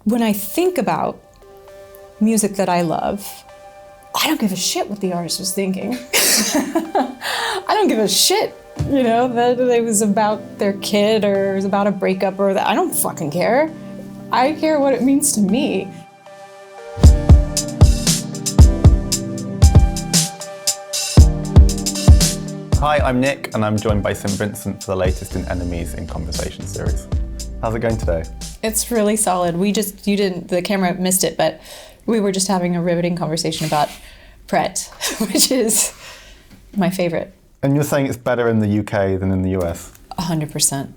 when I think about music that I love, I don't give a shit what the artist was thinking. I don't give a shit, that it was about their kid or it was about a breakup or that. I don't fucking care. I care what it means to me. Hi, I'm Nick, and I'm joined by St. Vincent for the latest in Enemies in Conversation series. How's it going today? It's really solid. The camera missed it, but we were just having a riveting conversation about Prett, which is my favorite. And you're saying it's better in the UK than in the US? 100%.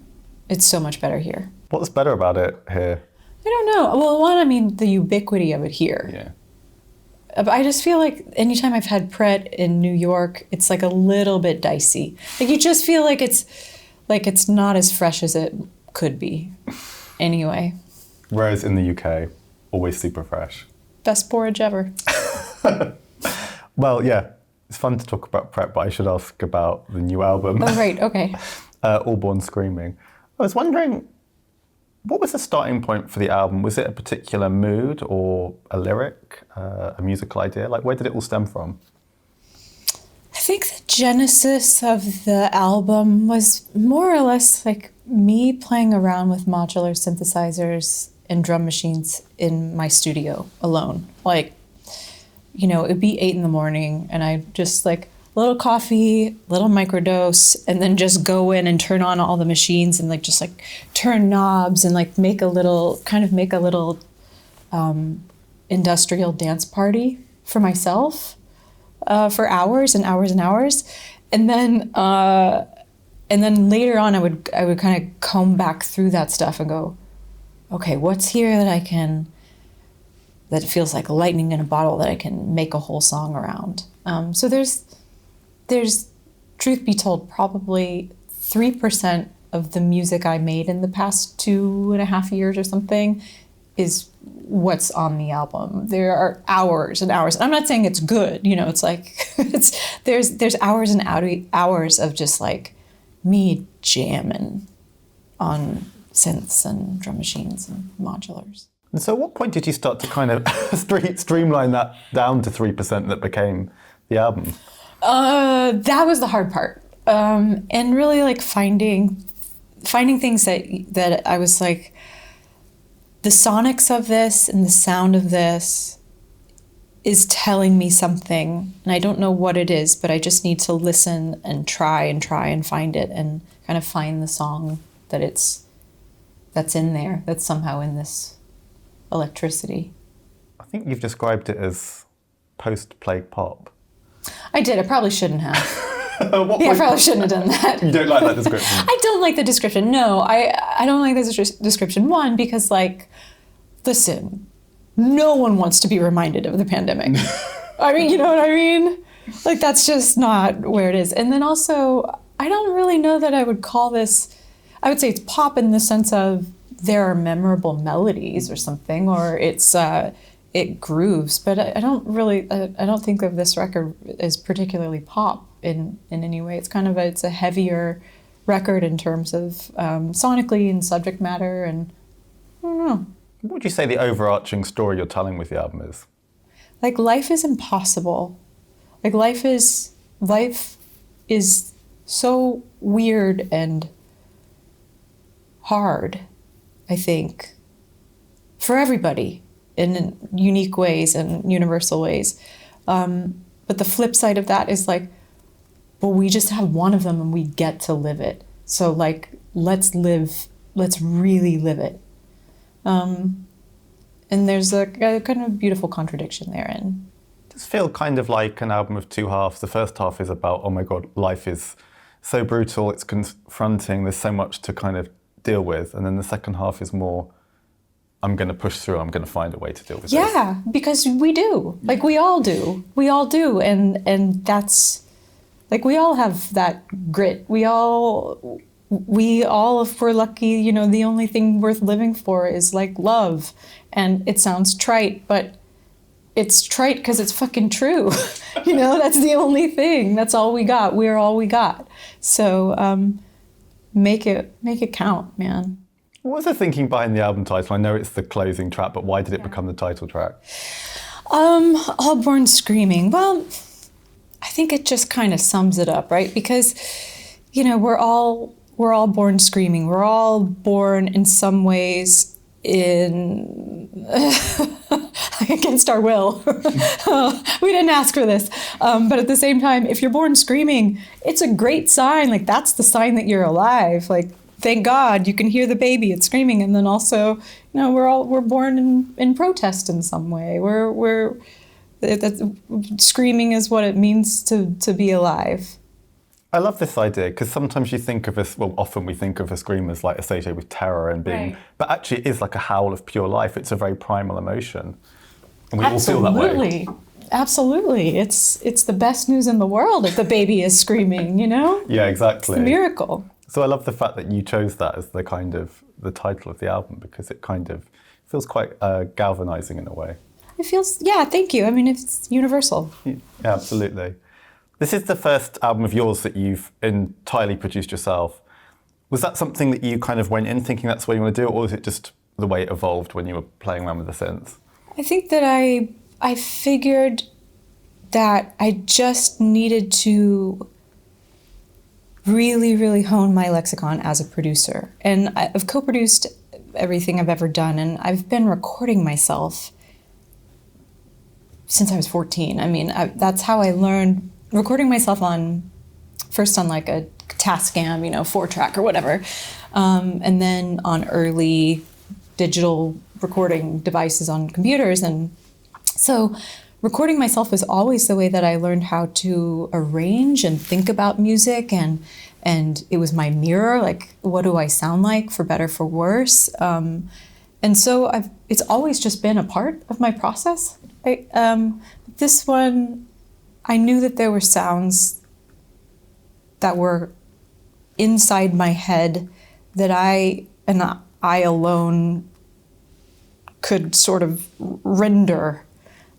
It's so much better here. What's better about it here? I don't know. Well, the ubiquity of it here. Yeah. I just feel like anytime I've had Prett in New York, it's like a little bit dicey. Like you just feel like it's not as fresh as it could be. Anyway. Whereas in the UK, always super fresh. Best porridge ever. Well, yeah, it's fun to talk about Prett, but I should ask about the new album. Oh, right, okay. All Born Screaming. I was wondering, what was the starting point for the album? Was it a particular mood or a lyric, a musical idea? Like, where did it all stem from? I think the genesis of the album was more or less like me playing around with modular synthesizers and drum machines in my studio alone. Like, it'd be 8 a.m. and I just little coffee, little microdose, and then just go in and turn on all the machines and just turn knobs and make a little industrial dance party for myself for hours and hours and hours. And then later on I would kind of comb back through that stuff and go, okay, what's here that feels like lightning in a bottle that I can make a whole song around. So there's, truth be told, probably 3% of the music I made in the past 2.5 years or something is what's on the album. There are hours and hours. I'm not saying it's good, it's like, there's hours and hours of just me jamming on synths and drum machines and modulars. And so at what point did you start to kind of streamline that down to 3% that became the album? That was the hard part. And really finding things that I was the sonics of this and the sound of this is telling me something. And I don't know what it is, but I just need to listen and try and find it and kind of find the song that's in there, that's somehow in this electricity. I think you've described it as PostPlag Pop. I did. I probably shouldn't have. I probably shouldn't have done that. You don't like that description? I don't like the description. No, I don't like this description. One, because listen, no one wants to be reminded of the pandemic. I mean, you know what I mean? That's just not where it is. And then also, I don't really know that I would call this, I would say it's pop in the sense of there are memorable melodies or something, or it grooves, but I don't think of this record as particularly pop in any way. It's it's a heavier record in terms of sonically and subject matter, and I don't know. What would you say the overarching story you're telling with the album is? Life is impossible. Life is so weird and hard, I think, for everybody in unique ways and universal ways. But the flip side of that is we just have one of them and we get to live it. So let's really live it. And there's a kind of beautiful contradiction therein. It does feel kind of like an album of two halves. The first half is about, oh my God, life is so brutal, it's confronting, there's so much to kind of deal with. And then the second half is more, I'm going to push through, I'm going to find a way to deal with this. Yeah, because we do. We all do. We all do. And that's, we all have that grit. We all, if we're lucky, the only thing worth living for is love. And it sounds trite, but it's trite because it's fucking true. That's the only thing. That's all we got. We're all we got. So make it count, man. What was the thinking behind the album title? I know it's the closing track, but why did it become the title track? All Born Screaming. Well, I think it just kind of sums it up, right? Because, we're all born screaming. We're all born in some ways against our will. We didn't ask for this. But at the same time, if you're born screaming, it's a great sign. Like, that's the sign that you're alive. Like, thank God you can hear the baby, it's screaming. And then also, we're born in protest in some way. Screaming is what it means to be alive. I love this idea because sometimes you think of us, well, often we think of a scream as like associated with terror and being, right. But actually it is like a howl of pure life. It's a very primal emotion. And we all feel that way. Absolutely. It's the best news in the world if the baby is screaming, Yeah, exactly. It's a miracle. So I love the fact that you chose that as the title of the album because it kind of feels quite galvanizing in a way. It feels, yeah, thank you. I mean, it's universal. Yeah, absolutely. This is the first album of yours that you've entirely produced yourself. Was that something that you kind of went in thinking that's what you want to do, or was it just the way it evolved when you were playing around with the synths? I think that I figured that I just needed to really, really hone my lexicon as a producer. And I've co-produced everything I've ever done, and I've been recording myself since I was 14. I mean, that's how I learned recording myself first on like a Tascam, 4-track or whatever, and then on early digital recording devices on computers. And so recording myself was always the way that I learned how to arrange and think about music, and it was my mirror, like, what do I sound like, for better, for worse? And so it's always just been a part of my process. This one, I knew that there were sounds that were inside my head that I alone could sort of render.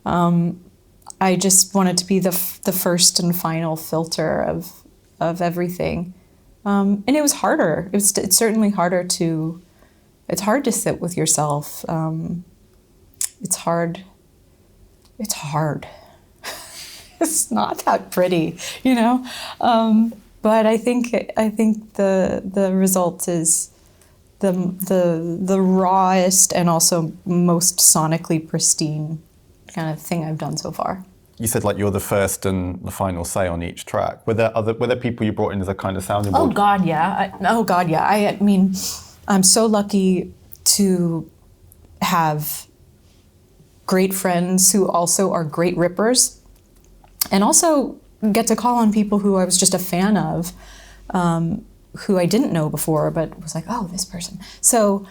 I just wanted to be the first and final filter of everything. And it was harder. It's certainly harder it's hard to sit with yourself. It's hard. It's not that pretty, but I think the result is the rawest and also most sonically pristine kind of thing I've done so far. You said like you're the first and the final say on each track. Were there people you brought in as a kind of sounding board? Oh God, yeah. I mean, I'm so lucky to have great friends who also are great rippers, and also get to call on people who I was just a fan of, who I didn't know before, but was like, oh, this person. So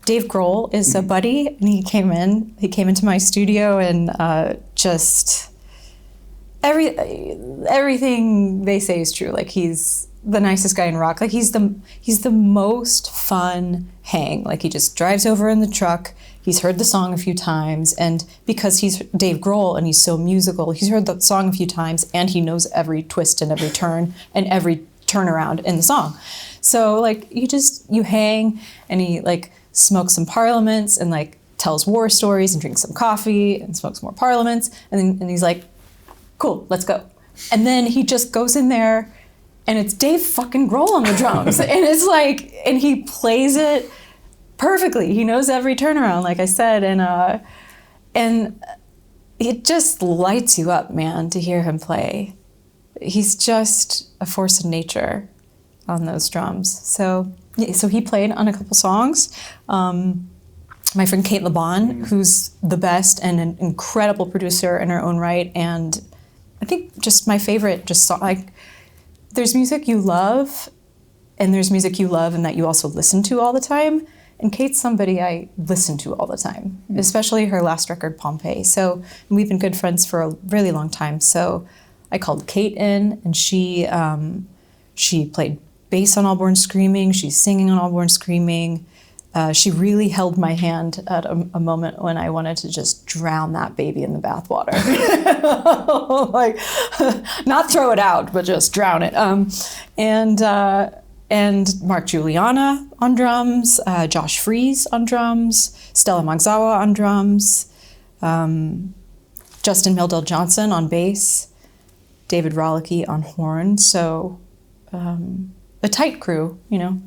Dave Grohl is a buddy, and he came into my studio, and just everything they say is true. Like, he's the nicest guy in rock. Like, he's the most fun hang. Like, he just drives over in the truck. He's heard the song a few times, and because he's Dave Grohl and he's so musical, he's heard the song a few times, and he knows every twist and every turn and every turnaround in the song. So like, you hang, and he like smokes some parliaments and like tells war stories and drinks some coffee and smokes more parliaments, and he's like, cool, let's go. And then he just goes in there, and it's Dave fucking Grohl on the drums. And it's like, and he plays it perfectly. He knows every turnaround, like I said, and it just lights you up, man, to hear him play. He's just a force of nature on those drums. So he played on a couple songs. My friend Kate LeBon, who's the best and an incredible producer in her own right, and I think just my favorite song, like, there's music you love, and there's music you love and that you also listen to all the time. And Kate's somebody I listen to all the time, especially her last record, Pompeii. So we've been good friends for a really long time. So I called Kate in, and she played bass on All Born Screaming. She's singing on All Born Screaming. She really held my hand at a moment when I wanted to just drown that baby in the bathwater. Like, not throw it out, but just drown it. and Mark Juliana on drums, Josh Freese on drums, Stella Magzawa on drums, Justin Mildell Johnson on bass, David Rollicke on horns. So a tight crew, a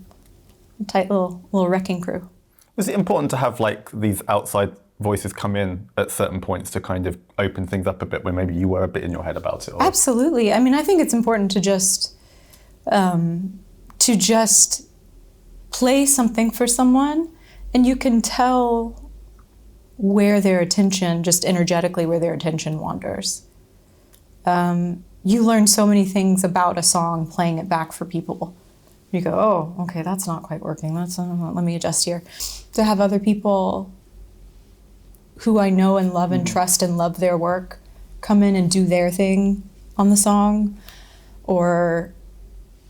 tight little wrecking crew. Was it important to have like these outside voices come in at certain points to kind of open things up a bit when maybe you were a bit in your head about it? Or? Absolutely. I mean, I think it's important to just play something for someone, and you can tell where their attention, just energetically, where their attention wanders. You learn so many things about a song playing it back for people. You go, oh, okay, that's not quite working. Let me adjust here. To have other people who I know and love and trust and love their work come in and do their thing on the song. Or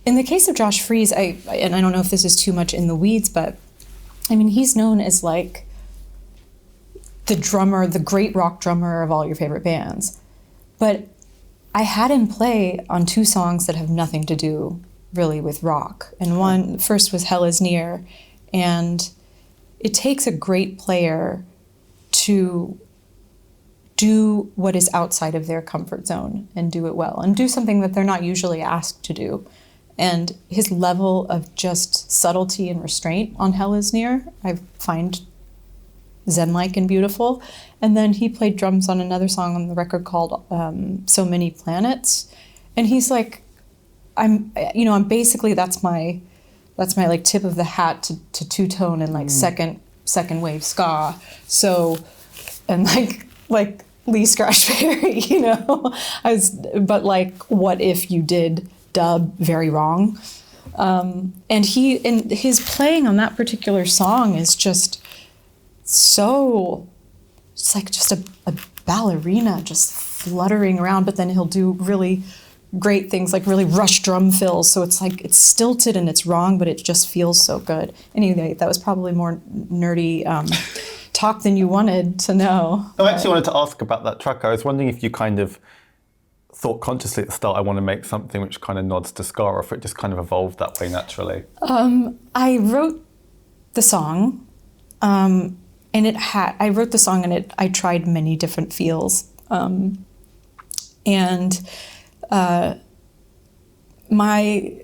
in the case of Josh Freese, and I don't know if this is too much in the weeds, but I mean, he's known as like the drummer, the great rock drummer of all your favorite bands. But I had him play on 2 songs that have nothing to do really with rock. And one first was Hell Is Near. And it takes a great player to do what is outside of their comfort zone and do it well and do something that they're not usually asked to do. And his level of just subtlety and restraint on Hell Is Near, I find zen-like and beautiful. And then he played drums on another song on the record called So Many Planets. And he's like, I'm basically, that's my like tip of the hat to two-tone and like second wave ska. So, and like Lee Scratchberry, but like, what if you did dub very wrong? And his playing on that particular song is just so, it's like just a ballerina just fluttering around, but then he'll do really great things like really rush drum fills. So it's like, it's stilted and it's wrong, but it just feels so good. Anyway, that was probably more nerdy talk than you wanted to know. I actually wanted to ask about that track. I was wondering if you kind of thought consciously at the start, I want to make something which kind of nods to ska, or if it just kind of evolved that way naturally. I wrote the song, and I tried many different feels. My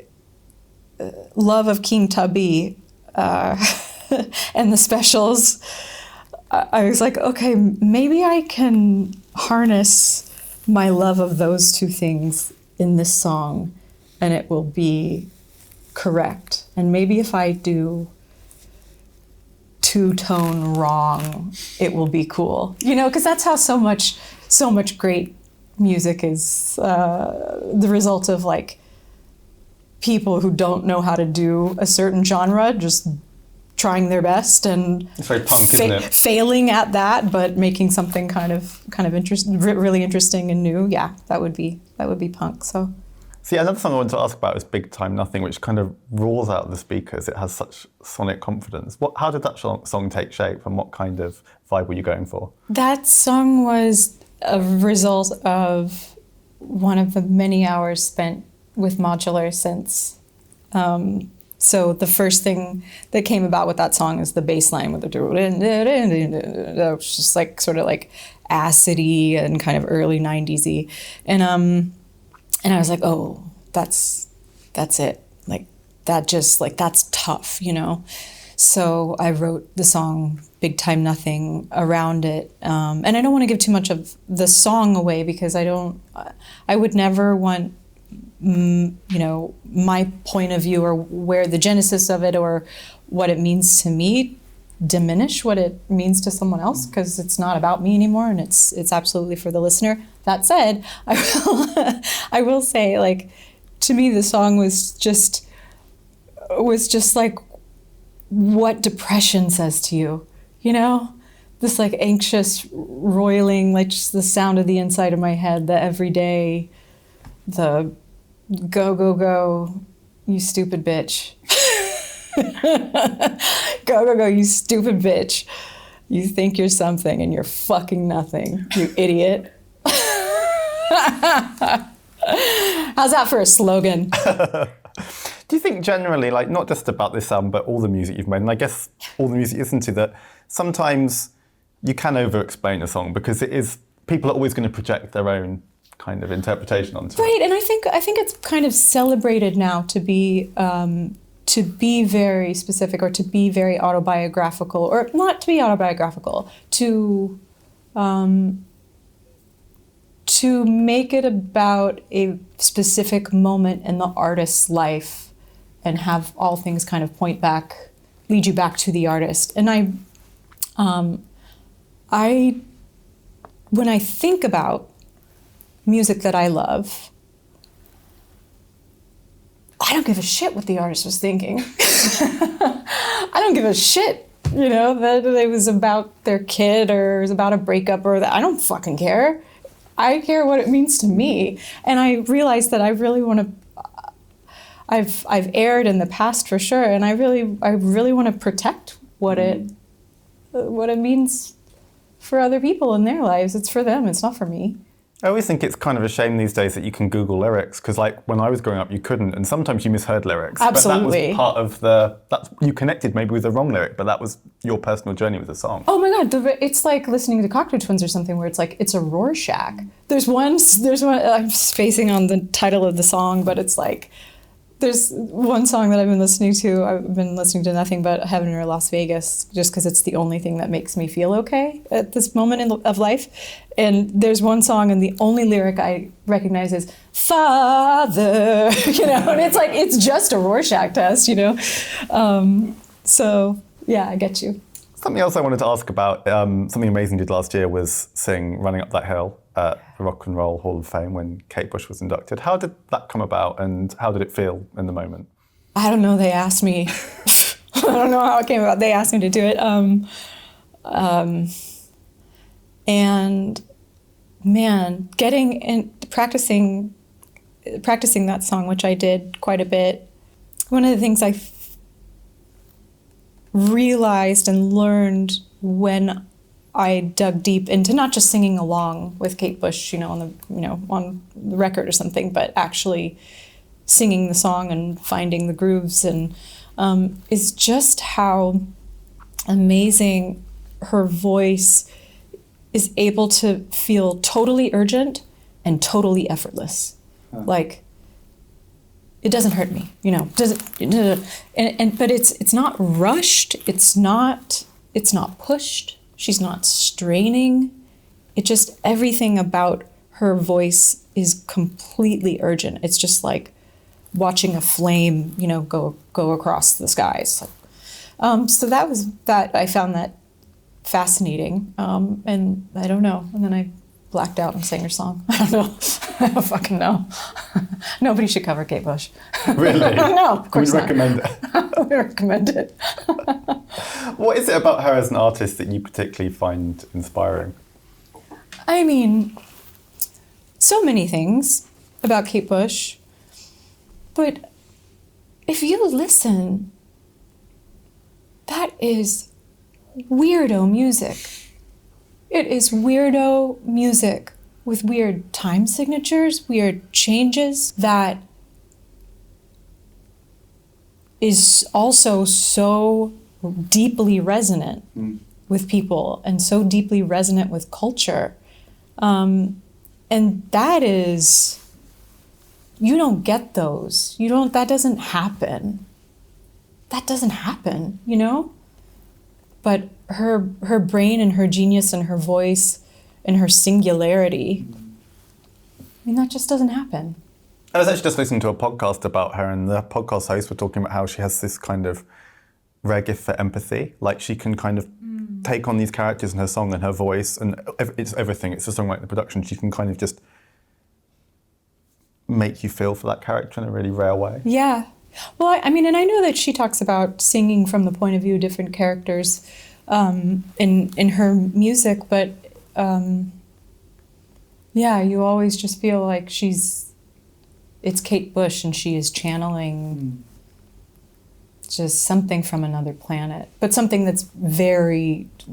love of King Tubby and the specials, I was like, okay, maybe I can harness my love of those 2 things in this song and it will be correct. And maybe if I do 2-tone wrong, it will be cool. Because that's how so much great music is the result of like people who don't know how to do a certain genre just trying their best and it's very punk, isn't it? Failing at that, but making something kind of really interesting and new. Yeah, that would be punk. So yeah, another song I wanted to ask about is Big Time Nothing, which kind of roars out of the speakers. It has such sonic confidence. How did that song take shape, and what kind of vibe were you going for? That song was a result of one of the many hours spent with modular synths. So the first thing that came about with that song is the bass line with the just like sort of like acidy and kind of early 90s-y. And I was like, oh, that's it. Like that just like that's tough, So I wrote the song Big Time Nothing around it. And I don't want to give too much of the song away because I would never want, my point of view or where the genesis of it or what it means to me diminish what it means to someone else, because it's not about me anymore and it's absolutely for the listener. That said, I will say, like, to me the song was just like what depression says to you, this like anxious roiling, like just the sound of the inside of my head, the everyday, the go, go, go, you stupid bitch. Go, go, go, you stupid bitch. You think you're something and you're fucking nothing, you idiot. How's that for a slogan? Do you think generally, like not just about this album, but all the music you've made, and I guess all the music you listen to, that sometimes you can over-explain a song because it is, people are always going to project their own kind of interpretation onto it. Right, and I think it's kind of celebrated now to be very specific, or to be very autobiographical, or not to be autobiographical, to make it about a specific moment in the artist's life, and have all things kind of lead you back to the artist. And when I think about music that I love, I don't give a shit what the artist was thinking. I don't give a shit, that it was about their kid, or it was about a breakup, or that. I don't fucking care. I care what it means to me. And I realize that I really want to, I've erred in the past for sure, and I really want to protect what it means for other people in their lives. It's for them, it's not for me. I always think it's kind of a shame these days that you can Google lyrics, because like when I was growing up you couldn't, and sometimes you misheard lyrics. Absolutely. But that was part of you connected maybe with the wrong lyric, but that was your personal journey with the song. Oh my God, it's like listening to Cocktail Twins or something, where it's like, it's a Rorschach. There's one, I'm spacing on the title of the song, but it's like, there's one song that I've been listening to. I've been listening to nothing but Heaven or Las Vegas, just because it's the only thing that makes me feel okay at this moment of life. And there's one song, and the only lyric I recognize is "Father," and it's like, it's just a Rorschach test, So yeah, I get you. Something else I wanted to ask about, something amazing you did last year was sing "Running Up That Hill" at the Rock and Roll Hall of Fame when Kate Bush was inducted. How did that come about, and how did it feel in the moment? I don't know. They asked me. I don't know how it came about. They asked me to do it. And man, getting in, practicing that song, which I did quite a bit. One of the things I realized and learned when I dug deep into not just singing along with Kate Bush, on the record or something, but actually singing the song and finding the grooves, and is just how amazing her voice is able to feel totally urgent and totally effortless. Like, it doesn't hurt me, but it's not rushed, it's not pushed, she's not straining. It just, everything about her voice is completely urgent. It's just like watching a flame, go across the skies. So that I found that fascinating, and I don't know. And then I blacked out and sang her song. I don't know. I don't fucking know. Nobody should cover Kate Bush. Really? No, of course not. We recommend it. We recommend it. What is it about her as an artist that you particularly find inspiring? I mean, so many things about Kate Bush, but if you listen, that is weirdo music. It is weirdo music with weird time signatures, weird changes, that is also so deeply resonant with people and so deeply resonant with culture. And that is, you don't get those. That doesn't happen. That doesn't happen, But her brain and her genius and her voice and her singularity, that just doesn't happen. I was actually just listening to a podcast about her, and the podcast hosts were talking about how she has this kind of rare gift for empathy. Like, she can kind of take on these characters in her song and her voice, and it's everything. It's the songwriting, the production. She can kind of just make you feel for that character in a really rare way. Yeah. Well, I mean, and I know that she talks about singing from the point of view of different characters in her music, but yeah, you always just feel like it's Kate Bush, and she is channeling just something from another planet, but something that's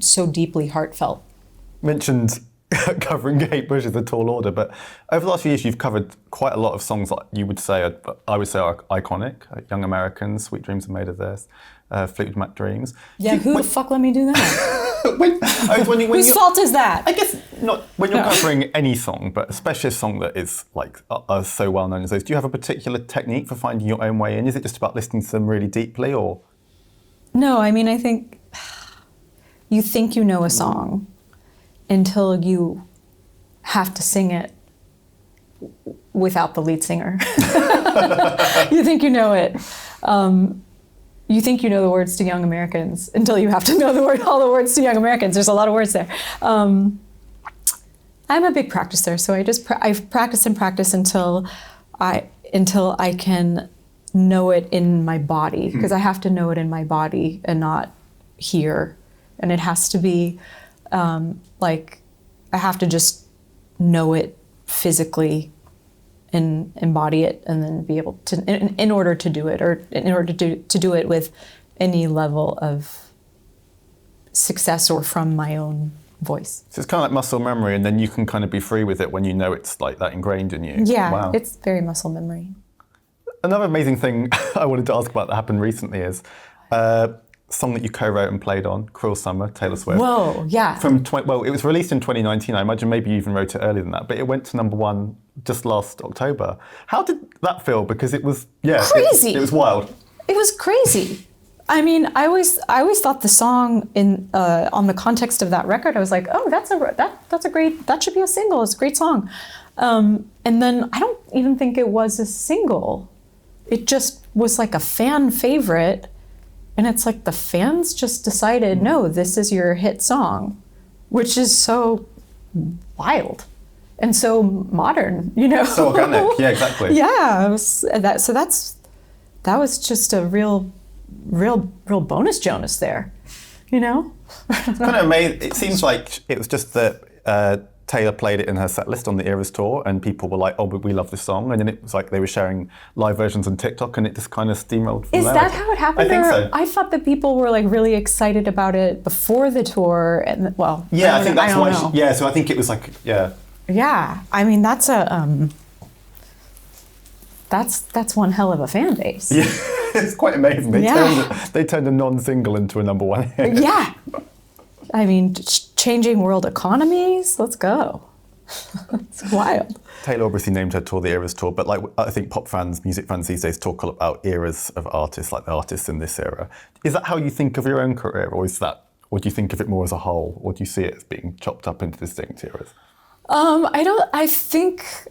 so deeply heartfelt. Mentioned covering Kate Bush is a tall order, but over the last few years, you've covered quite a lot of songs that you would say, I would say, are iconic. Young Americans, Sweet Dreams Are Made of This, Fleetwood Mac Dreams. Yeah, who the fuck let me do that? Whose fault is that? I guess not when you're covering any song, but especially a song that is like so well known as those. Do you have a particular technique for finding your own way in? Is it just about listening to them really deeply, or? No, I mean, I think you think you know a song until you have to sing it without the lead singer. You think you know it. You think you know the words to Young Americans until you have to know all the words to Young Americans. There's a lot of words there. I'm a big practicer, so I practice and practice until I can know it in my body, because I have to know it in my body and not here. And it has to be like I have to just know it physically and embody it, and then be able to, in order to do it, or in order to do it with any level of success or from my own voice. So it's kind of like muscle memory, and then you can kind of be free with it when you know it's like that ingrained in you. Yeah, wow. It's very muscle memory. Another amazing thing I wanted to ask about that happened recently is a song that you co-wrote and played on, Cruel Summer, Taylor Swift. Whoa, yeah. Well, it was released in 2019. I imagine maybe you even wrote it earlier than that, but it went to #1 just last October. How did that feel? Because it was, crazy. It was wild. It was crazy. I mean, I always thought the song on the context of that record, I was like, oh, that's a great, that should be a single. It's a great song. And then I don't even think it was a single. It just was like a fan favorite. And it's like the fans just decided, no, this is your hit song, which is so wild and so modern, you know? So organic, yeah, exactly. Yeah, that was just a real bonus Jonas there, you know? Kind of amazing. It seems like it was just that Taylor played it in her set list on the Eras tour, and people were like, oh, but we love this song. And then it was like they were sharing live versions on TikTok, and it just kind of steamrolled from there. Is that how it happened? I think so. I thought that people were like really excited about it before the tour, and well, yeah, I think that's why. So I think it was like, yeah. Yeah, I mean that's one hell of a fan base. Yeah, it's quite amazing. They turned a non-single into a #1 hit. Yeah. I mean, changing world economies, let's go. It's wild. Taylor obviously named her tour the Eras Tour, but like I think pop fans, music fans these days talk about eras of artists, like the artists in this era. Is that how you think of your own career, or do you think of it more as a whole, or do you see it as being chopped up into distinct eras? I think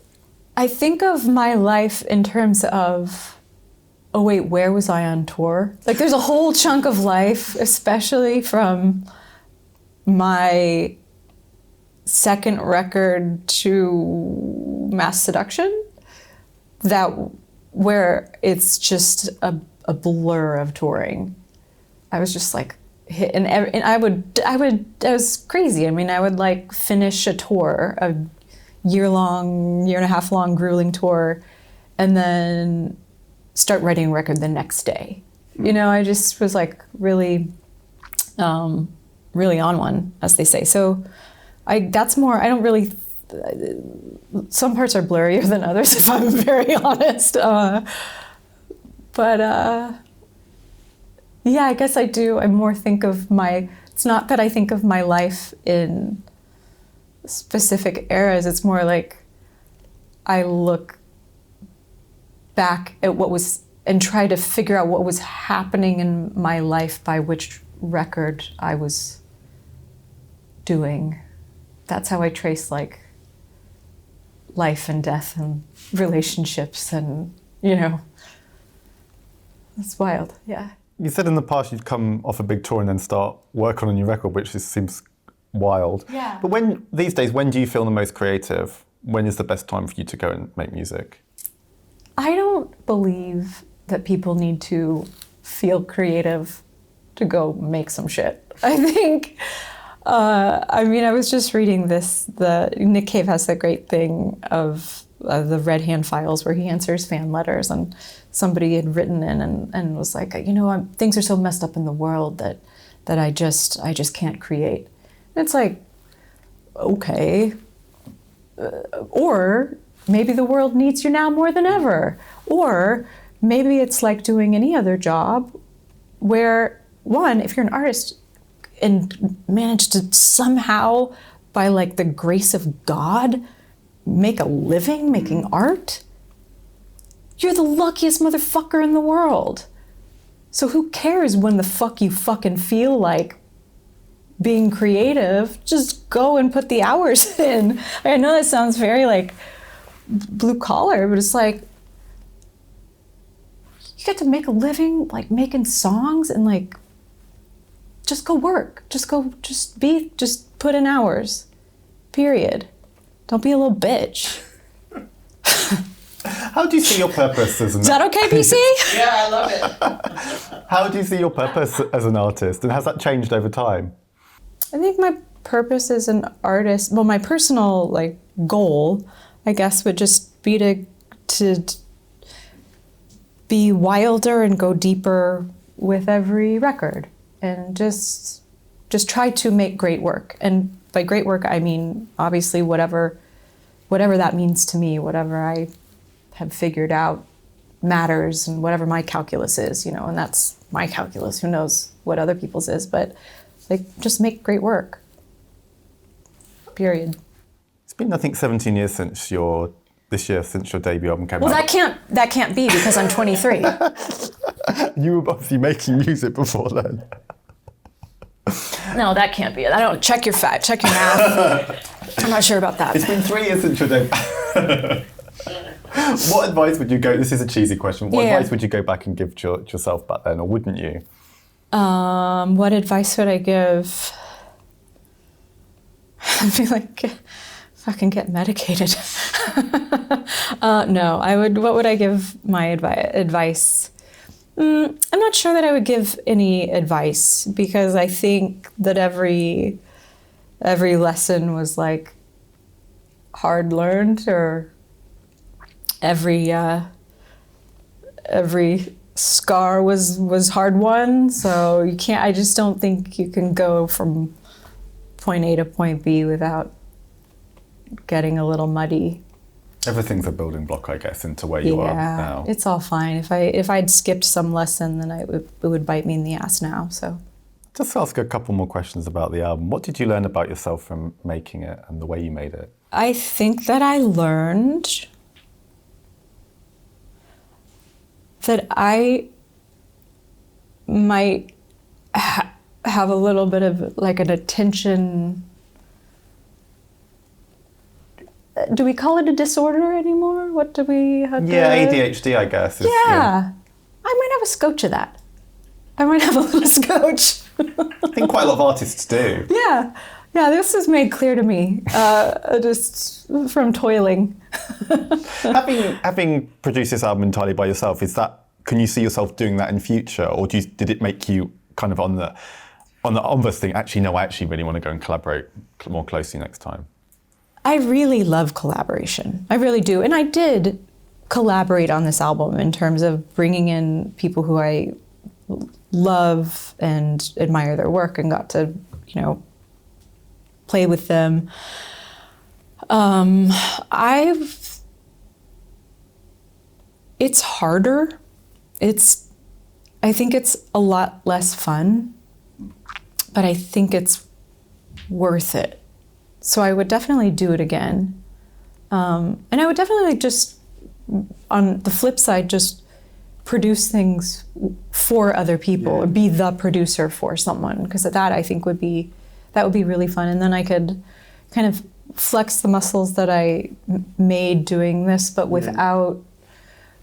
of my life in terms of, oh wait, where was I on tour? Like there's a whole chunk of life, especially from my second record to Mass Seduction, where it's just a blur of touring. I was just like hit, and I was crazy. I mean, I would like finish a tour, a year and a half long grueling tour, and then start writing a record the next day. You know, I just was like really on one, as they say. So I don't really, some parts are blurrier than others, if I'm very honest. Yeah, I guess I do. I more think of it's not that I think of my life in specific eras. It's more like I look back at what was, and try to figure out what was happening in my life by which record I was doing. That's how I trace like life and death and relationships, and you know, it's wild. Yeah. You said in the past you'd come off a big tour and then start working on your record, which just seems wild. Yeah. But these days, when do you feel the most creative? When is the best time for you to go and make music? I don't believe that people need to feel creative to go make some shit. I think, I was just reading Nick Cave has that great thing of the Red Hand Files where he answers fan letters, and somebody had written in and was like, you know, things are so messed up in the world that I just can't create. And it's like, okay. Or maybe the world needs you now more than ever. Or maybe it's like doing any other job where, one, if you're an artist and manage to somehow, by like the grace of God, make a living making art, you're the luckiest motherfucker in the world. So who cares when the fuck you fucking feel like being creative? Just go and put the hours in. I know that sounds very like blue collar, but it's like, you get to make a living like making songs and like, just go work. Just put in hours. Period. Don't be a little bitch. How do you see your purpose as an Is that okay, PC? Yeah, I love it. How do you see your purpose as an artist, and has that changed over time? I think my purpose as an artist, well, my personal like goal, I guess, would just be to be wilder and go deeper with every record, and just try to make great work. And by great work, I mean obviously whatever that means to me, whatever I have figured out matters, and whatever my calculus is, and that's my calculus. Who knows what other people's is, but like just make great work. Period. It's been, I think, 17 years since your debut album came out. Well, that can't be because I'm 23. You were obviously making music before then. No, that can't be it. I don't check your math. I'm not sure about that. It's been 3 years since your debut. What advice would you go? This is a cheesy question. What advice would you go back and give yourself back then, or wouldn't you? What advice would I give? I'd be like, fucking get medicated. No, I would. What would I give my advice? I'm not sure that I would give any advice, because I think that every lesson was like hard learned, or every scar was hard won. So you can't. I just don't think you can go from point A to point B without getting a little muddy. Everything's a building block, I guess, into where you are now. It's all fine. If I'd skipped some lesson, then it would bite me in the ass now. So, just ask a couple more questions about the album. What did you learn about yourself from making it and the way you made it? I think that I learned that I might have a little bit of like an attention. Do we call it a disorder anymore? What do we have? Yeah, ADHD, I guess. Yeah. I might have a scotch of that. I might have a little scotch. I think quite a lot of artists do. Yeah. Yeah, this was made clear to me just from toiling. Having produced this album entirely by yourself, can you see yourself doing that in future, or did it make you kind of on the obvious thing, actually, no, I actually really want to go and collaborate more closely next time? I really love collaboration. I really do. And I did collaborate on this album in terms of bringing in people who I love and admire their work, and got to, play with them. It's harder. I think it's a lot less fun, but I think it's worth it. So I would definitely do it again. And I would definitely just, on the flip side, just produce things for other people, or be the producer for someone, because that I think would be really fun. And then I could kind of flex the muscles that I made doing this, but without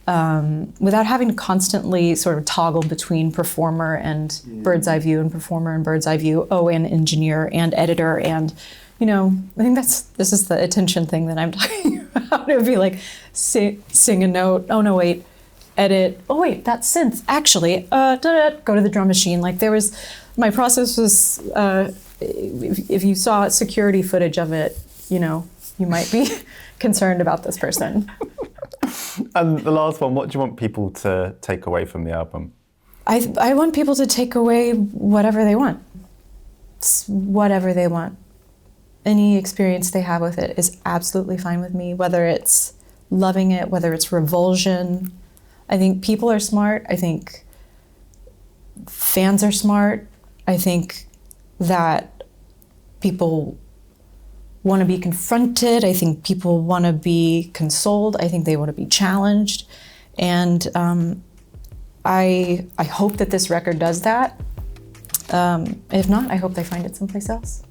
having to constantly sort of toggle between performer and bird's eye view, and performer and bird's eye view, and engineer and editor, and I think this is the attention thing that I'm talking about. It would be like sing a note. Oh no, wait, edit. Oh wait, that's synth. Actually, go to the drum machine. Like my process was. If you saw security footage of it, you might be concerned about this person. And the last one, what do you want people to take away from the album? I want people to take away whatever they want. Whatever they want. any experience they have with it is absolutely fine with me, whether it's loving it, whether it's revulsion. I think people are smart. I think fans are smart. I think that people want to be confronted. I think people want to be consoled. I think they want to be challenged. And I hope that this record does that. If not, I hope they find it someplace else.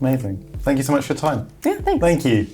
Amazing. Thank you so much for your time. Yeah, thanks. Thank you.